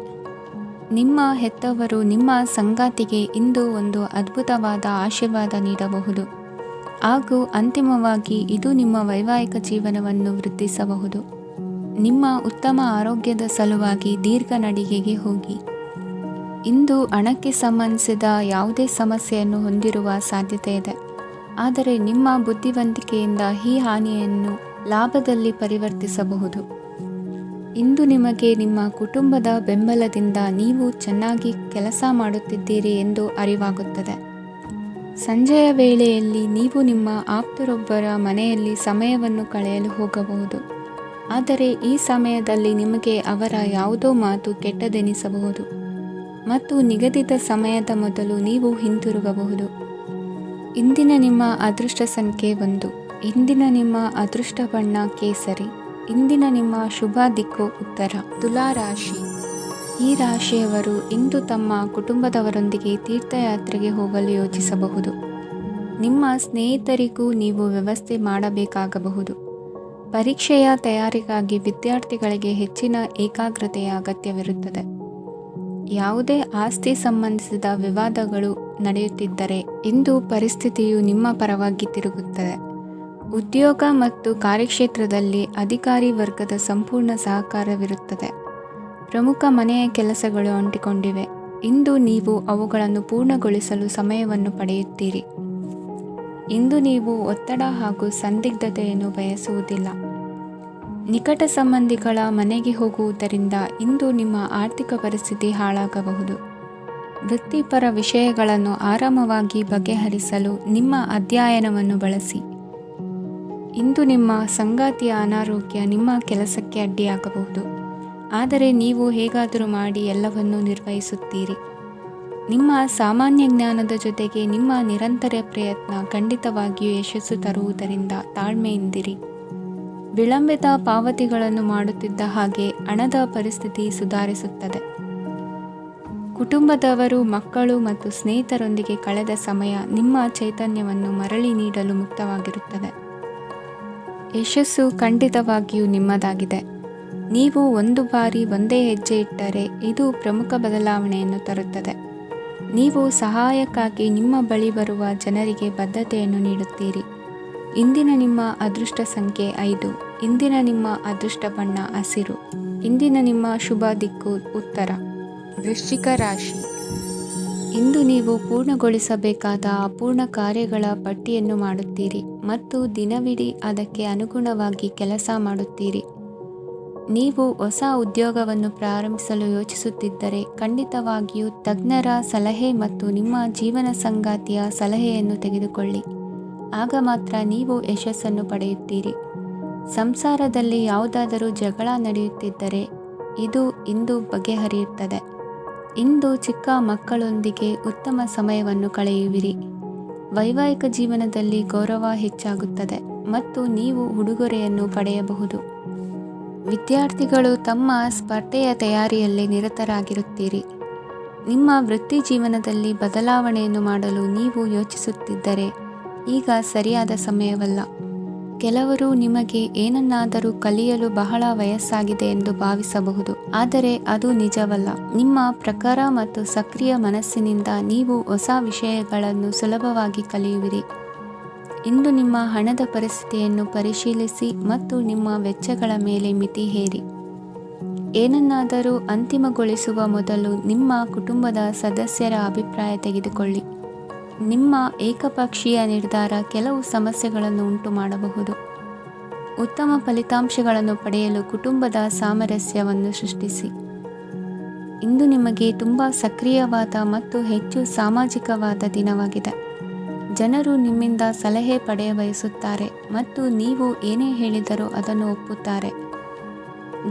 ನಿಮ್ಮ ಹೆತ್ತವರು ನಿಮ್ಮ ಸಂಗಾತಿಗೆ ಇಂದು ಒಂದು ಅದ್ಭುತವಾದ ಆಶೀರ್ವಾದ ನೀಡಬಹುದು ಹಾಗೂ ಅಂತಿಮವಾಗಿ ಇದು ನಿಮ್ಮ ವೈವಾಹಿಕ ಜೀವನವನ್ನು ವೃದ್ಧಿಸಬಹುದು. ನಿಮ್ಮ ಉತ್ತಮ ಆರೋಗ್ಯದ ಸಲುವಾಗಿ ದೀರ್ಘ ನಡಿಗೆಗೆ ಹೋಗಿ. ಇಂದು ಹಣಕ್ಕೆ ಸಂಬಂಧಿಸಿದ ಯಾವುದೇ ಸಮಸ್ಯೆಯನ್ನು ಹೊಂದಿರುವ ಸಾಧ್ಯತೆ ಇದೆ. ಆದರೆ ನಿಮ್ಮ ಬುದ್ಧಿವಂತಿಕೆಯಿಂದ ಈ ಹಾನಿಯನ್ನು ಲಾಭದಲ್ಲಿ ಪರಿವರ್ತಿಸಬಹುದು. ಇಂದು ನಿಮಗೆ ನಿಮ್ಮ ಕುಟುಂಬದ ಬೆಂಬಲದಿಂದ ನೀವು ಚೆನ್ನಾಗಿ ಕೆಲಸ ಮಾಡುತ್ತಿದ್ದೀರಿ ಎಂದು ಅರಿವಾಗುತ್ತದೆ. ಸಂಜೆಯ ವೇಳೆಯಲ್ಲಿ ನೀವು ನಿಮ್ಮ ಆಪ್ತರೊಬ್ಬರ ಮನೆಯಲ್ಲಿ ಸಮಯವನ್ನು ಕಳೆಯಲು ಹೋಗಬಹುದು. ಆದರೆ ಈ ಸಮಯದಲ್ಲಿ ನಿಮಗೆ ಅವರ ಯಾವುದೋ ಮಾತು ಕೆಟ್ಟದೆನಿಸಬಹುದು ಮತ್ತು ನಿಗದಿತ ಸಮಯದ ಮೊದಲು ನೀವು ಹಿಂತಿರುಗಬಹುದು. ಇಂದಿನ ನಿಮ್ಮ ಅದೃಷ್ಟ ಸಂಖ್ಯೆ 1. ಇಂದಿನ ನಿಮ್ಮ ಅದೃಷ್ಟ ಬಣ್ಣ ಕೇಸರಿ. ಇಂದಿನ ನಿಮ್ಮ ಶುಭ ದಿಕ್ಕು ಉತ್ತರ. ತುಲಾ ರಾಶಿ. ಈ ರಾಶಿಯವರು ಇಂದು ತಮ್ಮ ಕುಟುಂಬದವರೊಂದಿಗೆ ತೀರ್ಥಯಾತ್ರೆಗೆ ಹೋಗಲು ಯೋಚಿಸಬಹುದು. ನಿಮ್ಮ ಸ್ನೇಹಿತರಿಗೂ ನೀವು ವ್ಯವಸ್ಥೆ ಮಾಡಬೇಕಾಗಬಹುದು. ಪರೀಕ್ಷೆಯ ತಯಾರಿಗಾಗಿ ವಿದ್ಯಾರ್ಥಿಗಳಿಗೆ ಹೆಚ್ಚಿನ ಏಕಾಗ್ರತೆಯ ಅಗತ್ಯವಿರುತ್ತದೆ. ಯಾವುದೇ ಆಸ್ತಿ ಸಂಬಂಧಿಸಿದ ವಿವಾದಗಳು ನಡೆಯುತ್ತಿದ್ದರೆ ಇಂದು ಪರಿಸ್ಥಿತಿಯು ನಿಮ್ಮ ಪರವಾಗಿ ತಿರುಗುತ್ತದೆ. ಉದ್ಯೋಗ ಮತ್ತು ಕಾರ್ಯಕ್ಷೇತ್ರದಲ್ಲಿ ಅಧಿಕಾರಿ ವರ್ಗದ ಸಂಪೂರ್ಣ ಸಹಕಾರವಿರುತ್ತದೆ. ಪ್ರಮುಖ ಮನೆಯ ಕೆಲಸಗಳು ಅಂಟಿಕೊಂಡಿವೆ. ಇಂದು ನೀವು ಅವುಗಳನ್ನು ಪೂರ್ಣಗೊಳಿಸಲು ಸಮಯವನ್ನು ಪಡೆಯುತ್ತೀರಿ. ಇಂದು ನೀವು ಒತ್ತಡ ಹಾಗೂ ಸಂದಿಗ್ಧತೆಯನ್ನು ಬಯಸುವುದಿಲ್ಲ. ನಿಕಟ ಸಂಬಂಧಿಗಳ ಮನೆಗೆ ಹೋಗುವುದರಿಂದ ಇಂದು ನಿಮ್ಮ ಆರ್ಥಿಕ ಪರಿಸ್ಥಿತಿ ಹಾಳಾಗಬಹುದು. ವೃತ್ತಿಪರ ವಿಷಯಗಳನ್ನು ಆರಾಮವಾಗಿ ಬಗೆಹರಿಸಲು ನಿಮ್ಮ ಅಧ್ಯಯನವನ್ನು ಬಳಸಿ. ಇಂದು ನಿಮ್ಮ ಸಂಗಾತಿಯ ಅನಾರೋಗ್ಯ ನಿಮ್ಮ ಕೆಲಸಕ್ಕೆ ಅಡ್ಡಿಯಾಗಬಹುದು. ಆದರೆ ನೀವು ಹೇಗಾದರೂ ಮಾಡಿ ಎಲ್ಲವನ್ನೂ ನಿರ್ವಹಿಸುತ್ತೀರಿ. ನಿಮ್ಮ ಸಾಮಾನ್ಯ ಜ್ಞಾನದ ಜೊತೆಗೆ ನಿಮ್ಮ ನಿರಂತರ ಪ್ರಯತ್ನ ಖಂಡಿತವಾಗಿಯೂ ಯಶಸ್ಸು ತರುವುದರಿಂದ ತಾಳ್ಮೆಯಿಂದಿರಿ. ವಿಳಂಬಿತ ಪಾವತಿಗಳನ್ನು ಮಾಡುತ್ತಿದ್ದ ಹಾಗೆ ಹಣದ ಪರಿಸ್ಥಿತಿ ಸುಧಾರಿಸುತ್ತದೆ. ಕುಟುಂಬದವರು, ಮಕ್ಕಳು ಮತ್ತು ಸ್ನೇಹಿತರೊಂದಿಗೆ ಕಳೆದ ಸಮಯ ನಿಮ್ಮ ಚೈತನ್ಯವನ್ನು ಮರಳಿ ನೀಡಲು ಮುಕ್ತವಾಗಿರುತ್ತದೆ. ಯಶಸ್ಸು ಖಂಡಿತವಾಗಿಯೂ ನಿಮ್ಮದಾಗಿದೆ. ನೀವು ಒಂದು ಬಾರಿ ಒಂದೇ ಹೆಜ್ಜೆ ಇಟ್ಟರೆ ಇದು ಪ್ರಮುಖ ಬದಲಾವಣೆಯನ್ನು ತರುತ್ತದೆ. ನೀವು ಸಹಾಯಕ್ಕಾಗಿ ನಿಮ್ಮ ಬಳಿ ಬರುವ ಜನರಿಗೆ ಬದ್ಧತೆಯನ್ನು ನೀಡುತ್ತೀರಿ. ಇಂದಿನ ನಿಮ್ಮ ಅದೃಷ್ಟ ಸಂಖ್ಯೆ 5. ಇಂದಿನ ನಿಮ್ಮ ಅದೃಷ್ಟ ಬಣ್ಣ ಹಸಿರು. ಇಂದಿನ ನಿಮ್ಮ ಶುಭ ದಿಕ್ಕು ಉತ್ತರ. ವೃಶ್ಚಿಕ ರಾಶಿ. ಇಂದು ನೀವು ಪೂರ್ಣಗೊಳಿಸಬೇಕಾದ ಅಪೂರ್ಣ ಕಾರ್ಯಗಳ ಪಟ್ಟಿಯನ್ನು ಮಾಡುತ್ತೀರಿ ಮತ್ತು ದಿನವಿಡೀ ಅದಕ್ಕೆ ಅನುಗುಣವಾಗಿ ಕೆಲಸ ಮಾಡುತ್ತೀರಿ. ನೀವು ಹೊಸ ಉದ್ಯೋಗವನ್ನು ಪ್ರಾರಂಭಿಸಲು ಯೋಚಿಸುತ್ತಿದ್ದರೆ ಖಂಡಿತವಾಗಿಯೂ ತಜ್ಞರ ಸಲಹೆ ಮತ್ತು ನಿಮ್ಮ ಜೀವನ ಸಂಗಾತಿಯ ಸಲಹೆಯನ್ನು ತೆಗೆದುಕೊಳ್ಳಿ. ಆಗ ಮಾತ್ರ ನೀವು ಯಶಸ್ಸನ್ನು ಪಡೆಯುತ್ತೀರಿ. ಸಂಸಾರದಲ್ಲಿ ಯಾವುದಾದರೂ ಜಗಳ ನಡೆಯುತ್ತಿದ್ದರೆ ಇದು ಇಂದು ಬಗೆಹರಿಯುತ್ತದೆ. ಇಂದು ಚಿಕ್ಕ ಮಕ್ಕಳೊಂದಿಗೆ ಉತ್ತಮ ಸಮಯವನ್ನು ಕಳೆಯುವಿರಿ. ವೈವಾಹಿಕ ಜೀವನದಲ್ಲಿ ಗೌರವ ಹೆಚ್ಚಾಗುತ್ತದೆ ಮತ್ತು ನೀವು ಉಡುಗೊರೆಯನ್ನು ಪಡೆಯಬಹುದು. ವಿದ್ಯಾರ್ಥಿಗಳು ತಮ್ಮ ಸ್ಪರ್ಧೆಯ ತಯಾರಿಯಲ್ಲಿ ನಿರತರಾಗಿರುತ್ತೀರಿ. ನಿಮ್ಮ ವೃತ್ತಿ ಜೀವನದಲ್ಲಿ ಬದಲಾವಣೆಯನ್ನು ಮಾಡಲು ನೀವು ಯೋಚಿಸುತ್ತಿದ್ದರೆ ಈಗ ಸರಿಯಾದ ಸಮಯವಲ್ಲ. ಕೆಲವರು ನಿಮಗೆ ಏನನ್ನಾದರೂ ಕಲಿಯಲು ಬಹಳ ವಯಸ್ಸಾಗಿದೆ ಎಂದು ಭಾವಿಸಬಹುದು, ಆದರೆ ಅದು ನಿಜವಲ್ಲ. ನಿಮ್ಮ ಪ್ರಖರ ಮತ್ತು ಸಕ್ರಿಯ ಮನಸ್ಸಿನಿಂದ ನೀವು ಹೊಸ ವಿಷಯಗಳನ್ನು ಸುಲಭವಾಗಿ ಕಲಿಯುವಿರಿ. ಇಂದು ನಿಮ್ಮ ಹಣದ ಪರಿಸ್ಥಿತಿಯನ್ನು ಪರಿಶೀಲಿಸಿ ಮತ್ತು ನಿಮ್ಮ ವೆಚ್ಚಗಳ ಮೇಲೆ ಮಿತಿ ಹೇರಿ. ಏನನ್ನಾದರೂ ಅಂತಿಮಗೊಳಿಸುವ ಮೊದಲು ನಿಮ್ಮ ಕುಟುಂಬದ ಸದಸ್ಯರ ಅಭಿಪ್ರಾಯ ತೆಗೆದುಕೊಳ್ಳಿ. ನಿಮ್ಮ ಏಕಪಕ್ಷೀಯ ನಿರ್ಧಾರ ಕೆಲವು ಸಮಸ್ಯೆಗಳನ್ನು ಉಂಟು ಮಾಡಬಹುದು. ಉತ್ತಮ ಫಲಿತಾಂಶಗಳನ್ನು ಪಡೆಯಲು ಕುಟುಂಬದ ಸಾಮರಸ್ಯವನ್ನು ಸೃಷ್ಟಿಸಿ. ಇಂದು ನಿಮಗೆ ತುಂಬ ಸಕ್ರಿಯವಾದ ಮತ್ತು ಹೆಚ್ಚು ಸಾಮಾಜಿಕವಾದ ದಿನವಾಗಿದೆ. ಜನರು ನಿಮ್ಮಿಂದ ಸಲಹೆ ಪಡೆಯ ಬಯಸುತ್ತಾರೆ ಮತ್ತು ನೀವು ಏನೇ ಹೇಳಿದರೂ ಅದನ್ನು ಒಪ್ಪುತ್ತಾರೆ.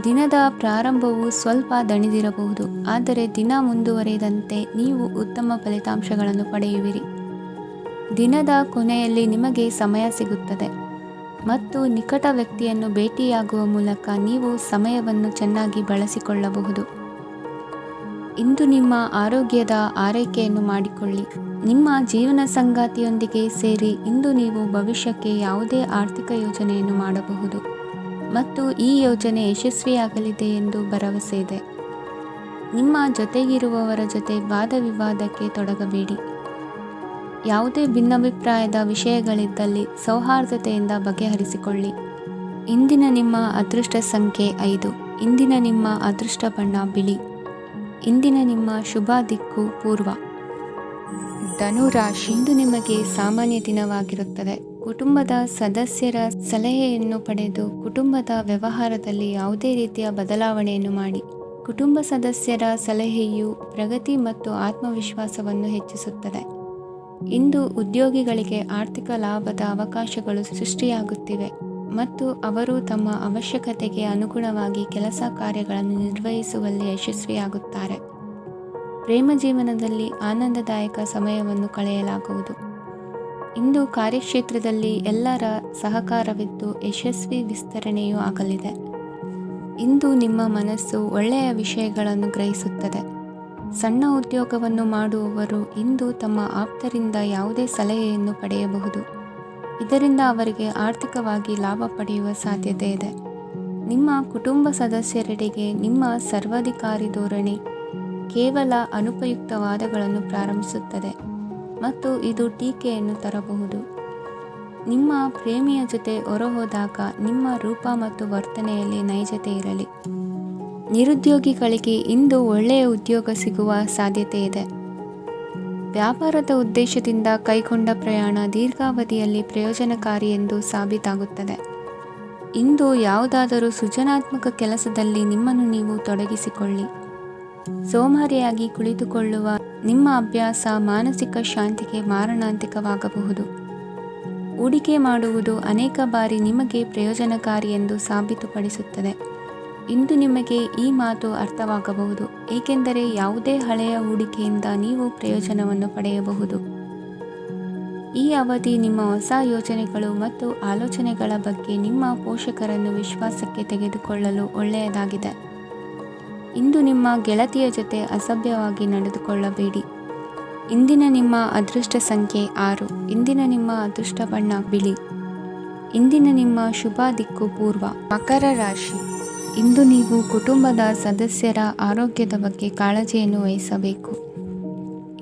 ದಿನದ ಪ್ರಾರಂಭವು ಸ್ವಲ್ಪ ದಣಿದಿರಬಹುದು, ಆದರೆ ದಿನ ಮುಂದುವರಿದಂತೆ ನೀವು ಉತ್ತಮ ಫಲಿತಾಂಶಗಳನ್ನು ಪಡೆಯುವಿರಿ. ದಿನದ ಕೊನೆಯಲ್ಲಿ ನಿಮಗೆ ಸಮಯ ಸಿಗುತ್ತದೆ ಮತ್ತು ನಿಕಟ ವ್ಯಕ್ತಿಯನ್ನು ಭೇಟಿಯಾಗುವ ಮೂಲಕ ನೀವು ಸಮಯವನ್ನು ಚೆನ್ನಾಗಿ ಬಳಸಿಕೊಳ್ಳಬಹುದು. ಇಂದು ನಿಮ್ಮ ಆರೋಗ್ಯದ ಆರೈಕೆಯನ್ನು ಮಾಡಿಕೊಳ್ಳಿ. ನಿಮ್ಮ ಜೀವನ ಸಂಗಾತಿಯೊಂದಿಗೆ ಸೇರಿ ಇಂದು ನೀವು ಭವಿಷ್ಯಕ್ಕೆ ಯಾವುದೇ ಆರ್ಥಿಕ ಯೋಜನೆಯನ್ನು ಮಾಡಬಹುದು ಮತ್ತು ಈ ಯೋಜನೆ ಯಶಸ್ವಿಯಾಗಲಿದೆ ಎಂದು ಭರವಸೆ ಇದೆ. ನಿಮ್ಮ ಜೊತೆಗಿರುವವರ ಜೊತೆ ವಾದ ವಿವಾದಕ್ಕೆ ತೊಡಗಬೇಡಿ. ಯಾವುದೇ ಭಿನ್ನಾಭಿಪ್ರಾಯದ ವಿಷಯಗಳಿದ್ದಲ್ಲಿ ಸೌಹಾರ್ದತೆಯಿಂದ ಬಗೆಹರಿಸಿಕೊಳ್ಳಿ. ಇಂದಿನ ನಿಮ್ಮ ಅದೃಷ್ಟ ಸಂಖ್ಯೆ 5. ಇಂದಿನ ನಿಮ್ಮ ಅದೃಷ್ಟ ಬಣ್ಣ ಬಿಳಿ. ಇಂದಿನ ನಿಮ್ಮ ಶುಭ ದಿಕ್ಕು ಪೂರ್ವ. ಧನುರಾಶಿ. ಇಂದು ನಿಮಗೆ ಸಾಮಾನ್ಯ ದಿನವಾಗಿರುತ್ತದೆ. ಕುಟುಂಬದ ಸದಸ್ಯರ ಸಲಹೆಯನ್ನು ಪಡೆದು ಕುಟುಂಬದ ವ್ಯವಹಾರದಲ್ಲಿ ಯಾವುದೇ ರೀತಿಯ ಬದಲಾವಣೆಯನ್ನು ಮಾಡಿ. ಕುಟುಂಬ ಸದಸ್ಯರ ಸಲಹೆಯು ಪ್ರಗತಿ ಮತ್ತು ಆತ್ಮವಿಶ್ವಾಸವನ್ನು ಹೆಚ್ಚಿಸುತ್ತದೆ. ಇಂದು ಉದ್ಯೋಗಿಗಳಿಗೆ ಆರ್ಥಿಕ ಲಾಭದ ಅವಕಾಶಗಳು ಸೃಷ್ಟಿಯಾಗುತ್ತಿವೆ ಮತ್ತು ಅವರು ತಮ್ಮ ಅವಶ್ಯಕತೆಗೆ ಅನುಗುಣವಾಗಿ ಕೆಲಸ ಕಾರ್ಯಗಳನ್ನು ನಿರ್ವಹಿಸುವಲ್ಲಿ ಯಶಸ್ವಿಯಾಗುತ್ತಾರೆ. ಪ್ರೇಮ ಜೀವನದಲ್ಲಿ ಆನಂದದಾಯಕ ಸಮಯವನ್ನು ಕಳೆಯಲಾಗುವುದು. ಇಂದು ಕಾರ್ಯಕ್ಷೇತ್ರದಲ್ಲಿ ಎಲ್ಲರ ಸಹಕಾರವಿದ್ದು ಯಶಸ್ವಿ ವಿಸ್ತರಣೆಯೂ ಆಗಲಿದೆ. ಇಂದು ನಿಮ್ಮ ಮನಸ್ಸು ಒಳ್ಳೆಯ ವಿಷಯಗಳನ್ನು ಗ್ರಹಿಸುತ್ತದೆ. ಸಣ್ಣ ಉದ್ಯೋಗವನ್ನು ಮಾಡುವವರು ಇಂದು ತಮ್ಮ ಆಪ್ತರಿಂದ ಯಾವುದೇ ಸಲಹೆಯನ್ನು ಪಡೆಯಬಹುದು. ಇದರಿಂದ ಅವರಿಗೆ ಆರ್ಥಿಕವಾಗಿ ಲಾಭ ಪಡೆಯುವ ಸಾಧ್ಯತೆ ಇದೆ. ನಿಮ್ಮ ಕುಟುಂಬ ಸದಸ್ಯರೆಡೆಗೆ ನಿಮ್ಮ ಸರ್ವಾಧಿಕಾರಿ ಧೋರಣೆ ಕೇವಲ ಅನುಪಯುಕ್ತ ವಾದಗಳನ್ನು ಪ್ರಾರಂಭಿಸುತ್ತದೆ ಮತ್ತು ಇದು ಟೀಕೆಯನ್ನು ತರಬಹುದು. ನಿಮ್ಮ ಪ್ರೇಮಿಯ ಜೊತೆ ಹೊರಹೋದಾಗ ನಿಮ್ಮ ರೂಪ ಮತ್ತು ವರ್ತನೆಯಲ್ಲಿ ನೈಜತೆ ಇರಲಿ. ನಿರುದ್ಯೋಗಿಗಳಿಗೆ ಇಂದು ಒಳ್ಳೆಯ ಉದ್ಯೋಗ ಸಿಗುವ ಸಾಧ್ಯತೆ ಇದೆ. ವ್ಯಾಪಾರದ ಉದ್ದೇಶದಿಂದ ಕೈಗೊಂಡ ಪ್ರಯಾಣ ದೀರ್ಘಾವಧಿಯಲ್ಲಿ ಪ್ರಯೋಜನಕಾರಿ ಎಂದು ಸಾಬೀತಾಗುತ್ತದೆ. ಇಂದು ಯಾವುದಾದರೂ ಸೃಜನಾತ್ಮಕ ಕೆಲಸದಲ್ಲಿ ನಿಮ್ಮನ್ನು ನೀವು ತೊಡಗಿಸಿಕೊಳ್ಳಿ. ಸೋಮಾರಿಯಾಗಿ ಕುಳಿತುಕೊಳ್ಳುವ ನಿಮ್ಮ ಅಭ್ಯಾಸ ಮಾನಸಿಕ ಶಾಂತಿಗೆ ಮಾರಣಾಂತಿಕವಾಗಬಹುದು. ಹೂಡಿಕೆ ಮಾಡುವುದು ಅನೇಕ ಬಾರಿ ನಿಮಗೆ ಪ್ರಯೋಜನಕಾರಿ ಎಂದು ಸಾಬೀತುಪಡಿಸುತ್ತದೆ. ಇಂದು ನಿಮಗೆ ಈ ಮಾತು ಅರ್ಥವಾಗಬಹುದು, ಏಕೆಂದರೆ ಯಾವುದೇ ಹಳೆಯ ಹೂಡಿಕೆಯಿಂದ ನೀವು ಪ್ರಯೋಜನವನ್ನು ಪಡೆಯಬಹುದು. ಈ ಅವಧಿ ನಿಮ್ಮ ಹೊಸ ಯೋಜನೆಗಳು ಮತ್ತು ಆಲೋಚನೆಗಳ ಬಗ್ಗೆ ನಿಮ್ಮ ಪೋಷಕರನ್ನು ವಿಶ್ವಾಸಕ್ಕೆ ತೆಗೆದುಕೊಳ್ಳಲು ಒಳ್ಳೆಯದಾಗಿದೆ. ಇಂದು ನಿಮ್ಮ ಗೆಳತಿಯ ಜೊತೆ ಅಸಭ್ಯವಾಗಿ ನಡೆದುಕೊಳ್ಳಬೇಡಿ. ಇಂದಿನ ನಿಮ್ಮ ಅದೃಷ್ಟ ಸಂಖ್ಯೆ 6. ಇಂದಿನ ನಿಮ್ಮ ಅದೃಷ್ಟ ಬಣ್ಣ ಬಿಳಿ. ಇಂದಿನ ನಿಮ್ಮ ಶುಭ ದಿಕ್ಕು ಪೂರ್ವ. ಮಕರ ರಾಶಿ. ಇಂದು ನೀವು ಕುಟುಂಬದ ಸದಸ್ಯರ ಆರೋಗ್ಯದ ಬಗ್ಗೆ ಕಾಳಜಿಯನ್ನು ವಹಿಸಬೇಕು.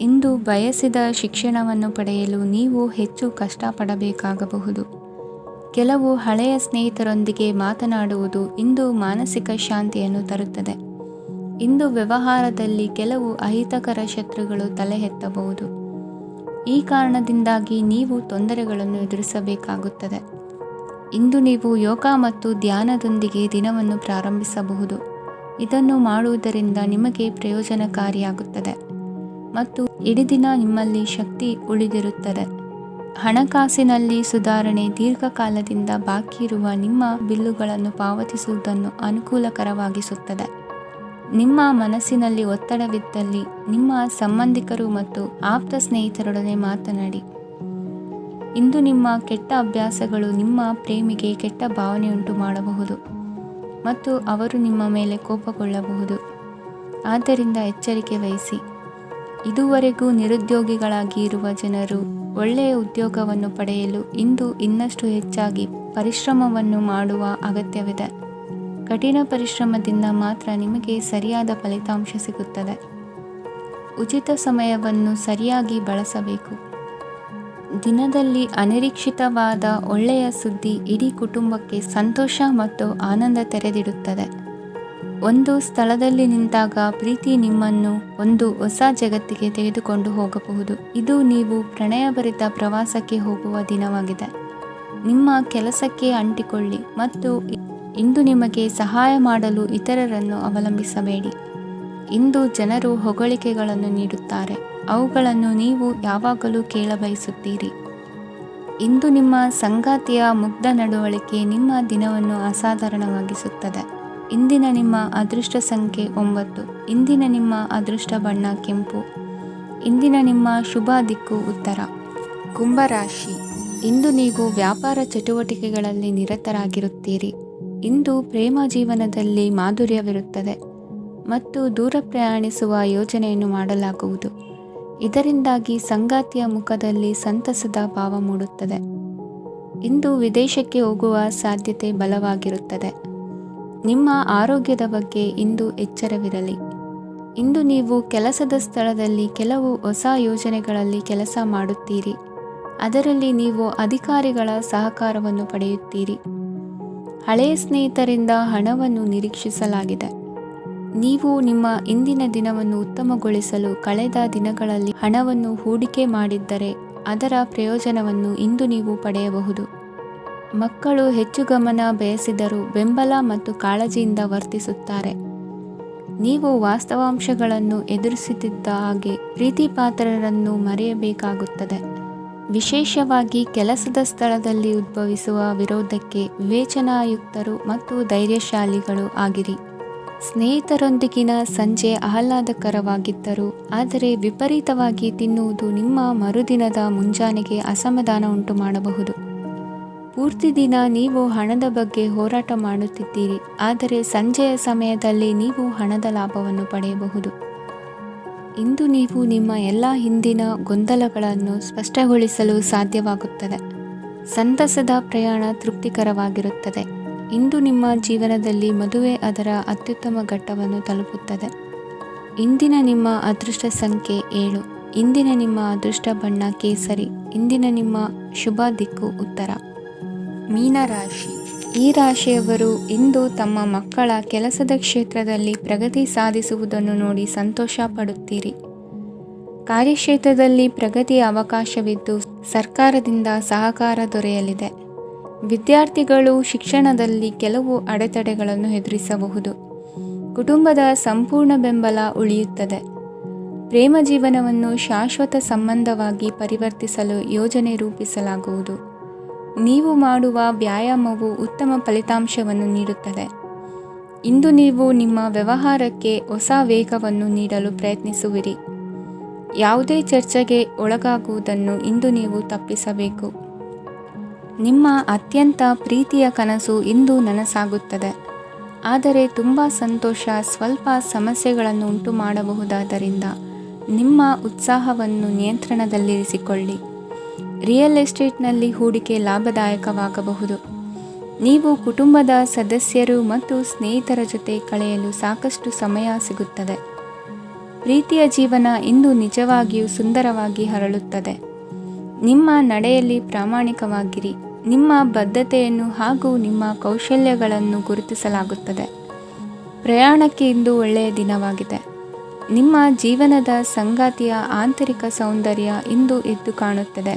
ಇಂದು ಬಯಸಿದ ಶಿಕ್ಷಣವನ್ನು ಪಡೆಯಲು ನೀವು ಹೆಚ್ಚು ಕಷ್ಟಪಡಬೇಕಾಗಬಹುದು. ಕೆಲವು ಹಳೆಯ ಸ್ನೇಹಿತರೊಂದಿಗೆ ಮಾತನಾಡುವುದು ಇಂದು ಮಾನಸಿಕ ಶಾಂತಿಯನ್ನು ತರುತ್ತದೆ. ಇಂದು ವ್ಯವಹಾರದಲ್ಲಿ ಕೆಲವು ಅಹಿತಕರ ಶತ್ರುಗಳು ತಲೆ ಎತ್ತಬಹುದು. ಈ ಕಾರಣದಿಂದಾಗಿ ನೀವು ತೊಂದರೆಗಳನ್ನು ಎದುರಿಸಬೇಕಾಗುತ್ತದೆ. ಇಂದು ನೀವು ಯೋಗ ಮತ್ತು ಧ್ಯಾನದೊಂದಿಗೆ ದಿನವನ್ನು ಪ್ರಾರಂಭಿಸಬಹುದು. ಇದನ್ನು ಮಾಡುವುದರಿಂದ ನಿಮಗೆ ಪ್ರಯೋಜನಕಾರಿಯಾಗುತ್ತದೆ ಮತ್ತು ಇಡೀ ದಿನ ನಿಮ್ಮಲ್ಲಿ ಶಕ್ತಿ ಉಳಿದಿರುತ್ತದೆ. ಹಣಕಾಸಿನಲ್ಲಿ ಸುಧಾರಣೆ ದೀರ್ಘಕಾಲದಿಂದ ಬಾಕಿ ಇರುವ ನಿಮ್ಮ ಬಿಲ್ಲುಗಳನ್ನು ಪಾವತಿಸುವುದನ್ನು ಅನುಕೂಲಕರವಾಗಿಸುತ್ತದೆ. ನಿಮ್ಮ ಮನಸ್ಸಿನಲ್ಲಿ ಒತ್ತಡವಿದ್ದಲ್ಲಿ ನಿಮ್ಮ ಸಂಬಂಧಿಕರು ಮತ್ತು ಆಪ್ತ ಸ್ನೇಹಿತರೊಡನೆ ಮಾತನಾಡಿ. ಇಂದು ನಿಮ್ಮ ಕೆಟ್ಟ ಅಭ್ಯಾಸಗಳು ನಿಮ್ಮ ಪ್ರೇಮಿಗೆ ಕೆಟ್ಟ ಭಾವನೆಯುಂಟು ಮಾಡಬಹುದು ಮತ್ತು ಅವರು ನಿಮ್ಮ ಮೇಲೆ ಕೋಪಗೊಳ್ಳಬಹುದು. ಆದ್ದರಿಂದ ಎಚ್ಚರಿಕೆ ವಹಿಸಿ. ಇದುವರೆಗೂ ನಿರುದ್ಯೋಗಿಗಳಾಗಿ ಇರುವ ಜನರು ಒಳ್ಳೆಯ ಉದ್ಯೋಗವನ್ನು ಪಡೆಯಲು ಇಂದು ಇನ್ನಷ್ಟು ಹೆಚ್ಚಾಗಿ ಪರಿಶ್ರಮವನ್ನು ಮಾಡುವ ಅಗತ್ಯವಿದೆ. ಕಠಿಣ ಪರಿಶ್ರಮದಿಂದ ಮಾತ್ರ ನಿಮಗೆ ಸರಿಯಾದ ಫಲಿತಾಂಶ ಸಿಗುತ್ತದೆ. ಉಚಿತ ಸಮಯವನ್ನು ಸರಿಯಾಗಿ ಬಳಸಬೇಕು. ದಿನದಲ್ಲಿ ಅನಿರೀಕ್ಷಿತವಾದ ಒಳ್ಳೆಯ ಸುದ್ದಿ ಇಡೀ ಕುಟುಂಬಕ್ಕೆ ಸಂತೋಷ ಮತ್ತು ಆನಂದ ತೆರೆದಿಡುತ್ತದೆ. ಒಂದು ಸ್ಥಳದಲ್ಲಿ ನಿಂತಾಗ ಪ್ರೀತಿ ನಿಮ್ಮನ್ನು ಒಂದು ಹೊಸ ಜಗತ್ತಿಗೆ ತೆಗೆದುಕೊಂಡು ಹೋಗಬಹುದು. ಇದು ನೀವು ಪ್ರಣಯಭರಿತ ಪ್ರವಾಸಕ್ಕೆ ಹೋಗುವ ದಿನವಾಗಿದೆ. ನಿಮ್ಮ ಕೆಲಸಕ್ಕೆ ಅಂಟಿಕೊಳ್ಳಿ ಮತ್ತು ಇಂದು ನಿಮಗೆ ಸಹಾಯ ಮಾಡಲು ಇತರರನ್ನು ಅವಲಂಬಿಸಬೇಡಿ. ಇಂದು ಜನರು ಹೊಗಳಿಕೆಗಳನ್ನು ನೀಡುತ್ತಾರೆ, ಅವುಗಳನ್ನು ನೀವು ಯಾವಾಗಲೂ ಕೇಳಬಯಸುತ್ತೀರಿ. ಇಂದು ನಿಮ್ಮ ಸಂಗಾತಿಯ ಮುಗ್ಧ ನಡವಳಿಕೆ ನಿಮ್ಮ ದಿನವನ್ನು ಅಸಾಧಾರಣವಾಗಿಸುತ್ತದೆ. ಇಂದಿನ ನಿಮ್ಮ ಅದೃಷ್ಟ ಸಂಖ್ಯೆ 9. ಇಂದಿನ ನಿಮ್ಮ ಅದೃಷ್ಟ ಬಣ್ಣ ಕೆಂಪು. ಇಂದಿನ ನಿಮ್ಮ ಶುಭ ದಿಕ್ಕು ಉತ್ತರ. ಕುಂಭರಾಶಿ, ಇಂದು ನೀವು ವ್ಯಾಪಾರ ಚಟುವಟಿಕೆಗಳಲ್ಲಿ ನಿರತರಾಗಿರುತ್ತೀರಿ. ಇಂದು ಪ್ರೇಮ ಜೀವನದಲ್ಲಿ ಮಾಧುರ್ಯವಿರುತ್ತದೆ ಮತ್ತು ದೂರ ಪ್ರಯಾಣಿಸುವ ಯೋಜನೆಯನ್ನು ಮಾಡಲಾಗುವುದು. ಇದರಿಂದಾಗಿ ಸಂಗಾತಿಯ ಮುಖದಲ್ಲಿ ಸಂತಸದ ಭಾವ ಮೂಡುತ್ತದೆ. ಇಂದು ವಿದೇಶಕ್ಕೆ ಹೋಗುವ ಸಾಧ್ಯತೆ ಬಲವಾಗಿರುತ್ತದೆ. ನಿಮ್ಮ ಆರೋಗ್ಯದ ಬಗ್ಗೆ ಇಂದು ಎಚ್ಚರವಿರಲಿ. ಇಂದು ನೀವು ಕೆಲಸದ ಸ್ಥಳದಲ್ಲಿ ಕೆಲವು ಹೊಸ ಯೋಜನೆಗಳಲ್ಲಿ ಕೆಲಸ ಮಾಡುತ್ತೀರಿ. ಅದರಲ್ಲಿ ನೀವು ಅಧಿಕಾರಿಗಳ ಸಹಕಾರವನ್ನು ಪಡೆಯುತ್ತೀರಿ. ಹಳೆಯ ಸ್ನೇಹಿತರಿಂದ ಹಣವನ್ನು ನಿರೀಕ್ಷಿಸಲಾಗಿದೆ. ನೀವು ನಿಮ್ಮ ಇಂದಿನ ದಿನವನ್ನು ಉತ್ತಮಗೊಳಿಸಲು ಕಳೆದ ದಿನಗಳಲ್ಲಿ ಹಣವನ್ನು ಹೂಡಿಕೆ ಮಾಡಿದ್ದರೆ ಅದರ ಪ್ರಯೋಜನವನ್ನು ಇಂದು ನೀವು ಪಡೆಯಬಹುದು. ಮಕ್ಕಳು ಹೆಚ್ಚು ಗಮನ ಬಯಸಿದರೂ ಬೆಂಬಲ ಮತ್ತು ಕಾಳಜಿಯಿಂದ ವರ್ತಿಸುತ್ತಾರೆ. ನೀವು ವಾಸ್ತವಾಂಶಗಳನ್ನು ಎದುರಿಸುತ್ತಿದ್ದ ಹಾಗೆ ಪ್ರೀತಿಪಾತ್ರರನ್ನು ಮರೆಯಬೇಕಾಗುತ್ತದೆ. ವಿಶೇಷವಾಗಿ ಕೆಲಸದ ಸ್ಥಳದಲ್ಲಿ ಉದ್ಭವಿಸುವ ವಿರೋಧಕ್ಕೆ ವಿವೇಚನಾಯುಕ್ತರು ಮತ್ತು ಧೈರ್ಯಶಾಲಿಗಳು ಆಗಿರಿ. ಸ್ನೇಹಿತರೊಂದಿಗಿನ ಸಂಜೆ ಆಹ್ಲಾದಕರವಾಗಿದ್ದರೂ ಆದರೆ ವಿಪರೀತವಾಗಿ ತಿನ್ನುವುದು ನಿಮ್ಮ ಮರುದಿನದ ಮುಂಜಾನೆಗೆ ಅಸಮಾಧಾನ ಉಂಟು ಮಾಡಬಹುದು. ಪೂರ್ತಿ ದಿನ ನೀವು ಹಣದ ಬಗ್ಗೆ ಹೋರಾಟ ಮಾಡುತ್ತಿದ್ದೀರಿ, ಆದರೆ ಸಂಜೆಯ ಸಮಯದಲ್ಲಿ ನೀವು ಹಣದ ಲಾಭವನ್ನು ಪಡೆಯಬಹುದು. ಇಂದು ನೀವು ನಿಮ್ಮ ಎಲ್ಲ ಹಿಂದಿನ ಗೊಂದಲಗಳನ್ನು ಸ್ಪಷ್ಟಗೊಳಿಸಲು ಸಾಧ್ಯವಾಗುತ್ತದೆ. ಸಂತಸದ ಪ್ರಯಾಣ ತೃಪ್ತಿಕರವಾಗಿರುತ್ತದೆ. ಇಂದು ನಿಮ್ಮ ಜೀವನದಲ್ಲಿ ಮದುವೆ ಅದರ ಅತ್ಯುತ್ತಮ ಘಟ್ಟವನ್ನು ತಲುಪುತ್ತದೆ. ಇಂದಿನ ನಿಮ್ಮ ಅದೃಷ್ಟ ಸಂಖ್ಯೆ 7. ಇಂದಿನ ನಿಮ್ಮ ಅದೃಷ್ಟ ಬಣ್ಣ ಕೇಸರಿ. ಇಂದಿನ ನಿಮ್ಮ ಶುಭ ದಿಕ್ಕು ಉತ್ತರ. ಮೀನರಾಶಿ, ಈ ರಾಶಿಯವರು ಇಂದು ತಮ್ಮ ಮಕ್ಕಳ ಕೆಲಸದ ಕ್ಷೇತ್ರದಲ್ಲಿ ಪ್ರಗತಿ ಸಾಧಿಸುವುದನ್ನು ನೋಡಿ ಸಂತೋಷ ಪಡುತ್ತೀರಿ. ಕಾರ್ಯಕ್ಷೇತ್ರದಲ್ಲಿ ಪ್ರಗತಿಯ ಅವಕಾಶವಿದ್ದು ಸರ್ಕಾರದಿಂದ ಸಹಕಾರ ದೊರೆಯಲಿದೆ. ವಿದ್ಯಾರ್ಥಿಗಳು ಶಿಕ್ಷಣದಲ್ಲಿ ಕೆಲವು ಅಡೆತಡೆಗಳನ್ನು ಎದುರಿಸಬಹುದು. ಕುಟುಂಬದ ಸಂಪೂರ್ಣ ಬೆಂಬಲ ಉಳಿಯುತ್ತದೆ. ಪ್ರೇಮ ಜೀವನವನ್ನು ಶಾಶ್ವತ ಸಂಬಂಧವಾಗಿ ಪರಿವರ್ತಿಸಲು ಯೋಜನೆ ರೂಪಿಸಲಾಗುವುದು. ನೀವು ಮಾಡುವ ವ್ಯಾಯಾಮವು ಉತ್ತಮ ಫಲಿತಾಂಶವನ್ನು ನೀಡುತ್ತದೆ. ಇಂದು ನೀವು ನಿಮ್ಮ ವ್ಯವಹಾರಕ್ಕೆ ಹೊಸ ವೇಗವನ್ನು ನೀಡಲು ಪ್ರಯತ್ನಿಸುವಿರಿ. ಯಾವುದೇ ಚರ್ಚೆಗೆ ಒಳಗಾಗುವುದನ್ನು ಇಂದು ನೀವು ತಪ್ಪಿಸಬೇಕು. ನಿಮ್ಮ ಅತ್ಯಂತ ಪ್ರೀತಿಯ ಕನಸು ಇಂದು ನನಸಾಗುತ್ತದೆ. ಆದರೆ ತುಂಬ ಸಂತೋಷ ಸ್ವಲ್ಪ ಸಮಸ್ಯೆಗಳನ್ನು ಉಂಟು ಮಾಡಬಹುದಾದ್ದರಿಂದ ನಿಮ್ಮ ಉತ್ಸಾಹವನ್ನು ನಿಯಂತ್ರಣದಲ್ಲಿರಿಸಿಕೊಳ್ಳಿ. ರಿಯಲ್ ಎಸ್ಟೇಟ್ನಲ್ಲಿ ಹೂಡಿಕೆ ಲಾಭದಾಯಕವಾಗಬಹುದು. ನೀವು ಕುಟುಂಬದ ಸದಸ್ಯರು ಮತ್ತು ಸ್ನೇಹಿತರ ಜೊತೆ ಕಳೆಯಲು ಸಾಕಷ್ಟು ಸಮಯ ಸಿಗುತ್ತದೆ. ಪ್ರೀತಿಯ ಜೀವನ ಇಂದು ನಿಜವಾಗಿಯೂ ಸುಂದರವಾಗಿ ಹರಳುತ್ತದೆ. ನಿಮ್ಮ ನಡೆಯಲ್ಲಿ ಪ್ರಾಮಾಣಿಕವಾಗಿರಿ. ನಿಮ್ಮ ಬದ್ಧತೆಯನ್ನು ಹಾಗೂ ನಿಮ್ಮ ಕೌಶಲ್ಯಗಳನ್ನು ಗುರುತಿಸಲಾಗುತ್ತದೆ. ಪ್ರಯಾಣಕ್ಕೆ ಇಂದು ಒಳ್ಳೆಯ ದಿನವಾಗಿದೆ. ನಿಮ್ಮ ಜೀವನದ ಸಂಗಾತಿಯ ಆಂತರಿಕ ಸೌಂದರ್ಯ ಇಂದು ಎದ್ದು ಕಾಣುತ್ತದೆ.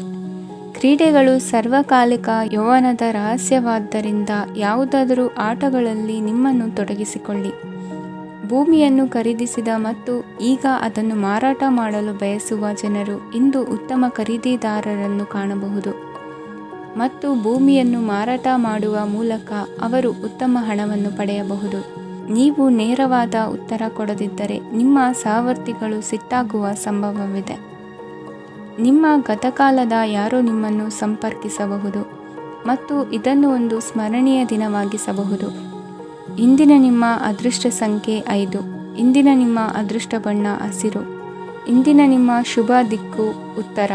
ಕ್ರೀಡೆಗಳು ಸರ್ವಕಾಲಿಕ ಯೌವನದ ರಹಸ್ಯವಾದ್ದರಿಂದ ಯಾವುದಾದರೂ ಆಟಗಳಲ್ಲಿ ನಿಮ್ಮನ್ನು ತೊಡಗಿಸಿಕೊಳ್ಳಿ. ಭೂಮಿಯನ್ನು ಖರೀದಿಸಿದ ಮತ್ತು ಈಗ ಅದನ್ನು ಮಾರಾಟ ಮಾಡಲು ಬಯಸುವ ಜನರು ಇಂದು ಉತ್ತಮ ಖರೀದಿದಾರರನ್ನು ಕಾಣಬಹುದು ಮತ್ತು ಭೂಮಿಯನ್ನು ಮಾರಾಟ ಮಾಡುವ ಮೂಲಕ ಅವರು ಉತ್ತಮ ಹಣವನ್ನು ಪಡೆಯಬಹುದು. ನೀವು ನೇರವಾದ ಉತ್ತರ ಕೊಡದಿದ್ದರೆ ನಿಮ್ಮ ಸಹವರ್ತಿಗಳು ಸಿಟ್ಟಾಗುವ ಸಂಭವವಿದೆ. ನಿಮ್ಮ ಗತಕಾಲದ ಯಾರೋ ನಿಮ್ಮನ್ನು ಸಂಪರ್ಕಿಸಬಹುದು ಮತ್ತು ಇದನ್ನು ಒಂದು ಸ್ಮರಣೀಯ ದಿನವಾಗಿಸಬಹುದು. ಇಂದಿನ ನಿಮ್ಮ ಅದೃಷ್ಟ ಸಂಖ್ಯೆ 5. ಇಂದಿನ ನಿಮ್ಮ ಅದೃಷ್ಟ ಬಣ್ಣ ಹಸಿರು. ಇಂದಿನ ನಿಮ್ಮ ಶುಭ ದಿಕ್ಕು ಉತ್ತರ.